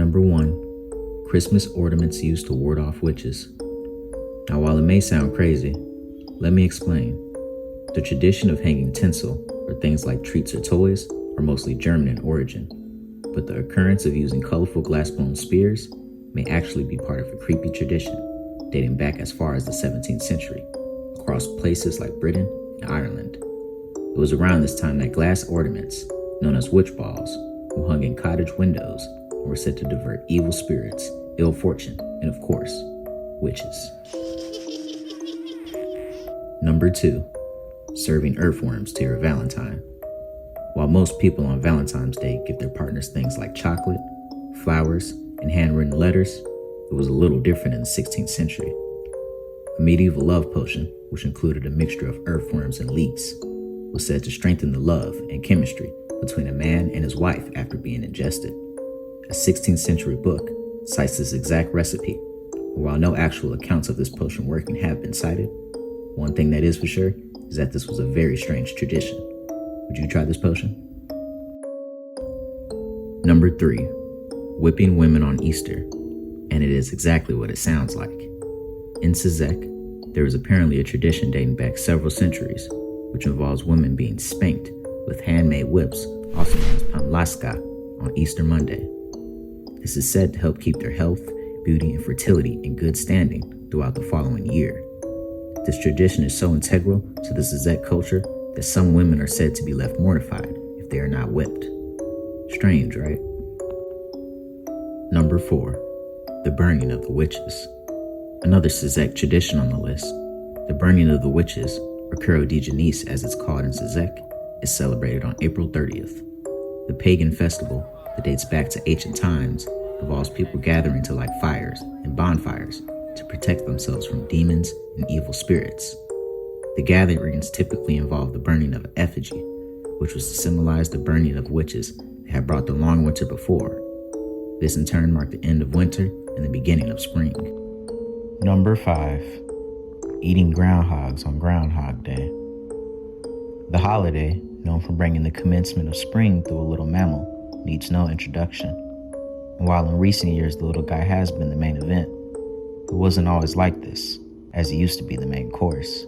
Number 1. Christmas ornaments used to ward off witches. Now, while it may sound crazy, let me explain. The tradition of hanging tinsel, or things like treats or toys, are mostly German in origin, but the occurrence of using colorful glass-blown spears may actually be part of a creepy tradition dating back as far as the 17th century, across places like Britain and Ireland. It was around this time that glass ornaments, known as witch balls, were hung in cottage windows and were said to divert evil spirits, ill fortune, and of course, witches. Number 2. Serving earthworms to your Valentine. While most people on Valentine's Day give their partners things like chocolate, flowers, and handwritten letters, it was a little different in the 16th century. A medieval love potion, which included a mixture of earthworms and leeks, was said to strengthen the love and chemistry between a man and his wife after being ingested. A 16th century book cites this exact recipe, and while no actual accounts of this potion working have been cited, one thing that is for sure is that this was a very strange tradition. Would you try this potion? Number 3. Whipping women on Easter. And it is exactly what it sounds like. In Szekely, there is apparently a tradition dating back several centuries, which involves women being spanked with handmade whips, also known as pamlaska, on Easter Monday. This is said to help keep their health, beauty, and fertility in good standing throughout the following year. This tradition is so integral to the Szekely culture that some women are said to be left mortified if they are not whipped. Strange, right? Number 4. The burning of the witches. Another Szekely tradition on the list, the burning of the witches, or Curo de Janice as it's called in Szekely, is celebrated on April 30th. The pagan festival that dates back to ancient times involves people gathering to light fires and bonfires to protect themselves from demons and evil spirits. The gatherings typically involve the burning of an effigy, which was to symbolize the burning of witches that had brought the long winter before. This in turn marked the end of winter and the beginning of spring. Number 5. Eating groundhogs on Groundhog Day. The holiday, known for bringing the commencement of spring through a little mammal, needs no introduction. And while in recent years the little guy has been the main event, it wasn't always like this, as it used to be the main course.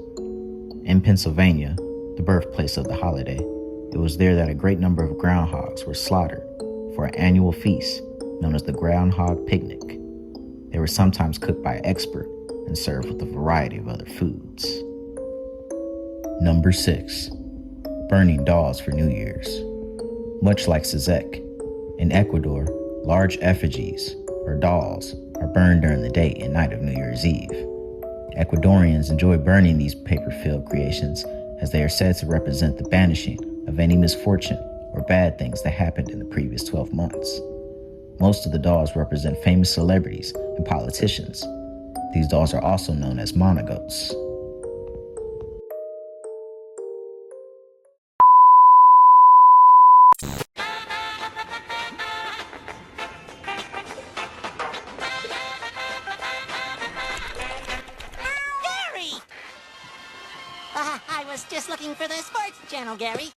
In Pennsylvania, the birthplace of the holiday, it was there that a great number of groundhogs were slaughtered for an annual feast known as the Groundhog Picnic. They were sometimes cooked by an expert and served with a variety of other foods. Number 6. Burning dolls for New Year's. Much like Szekely, in Ecuador, large effigies, or dolls, are burned during the day and night of New Year's Eve. Ecuadorians enjoy burning these paper-filled creations as they are said to represent the banishing of any misfortune or bad things that happened in the previous 12 months. Most of the dolls represent famous celebrities and politicians. These dolls are also known as monogoats. Gary! I was just looking for the sports channel, Gary.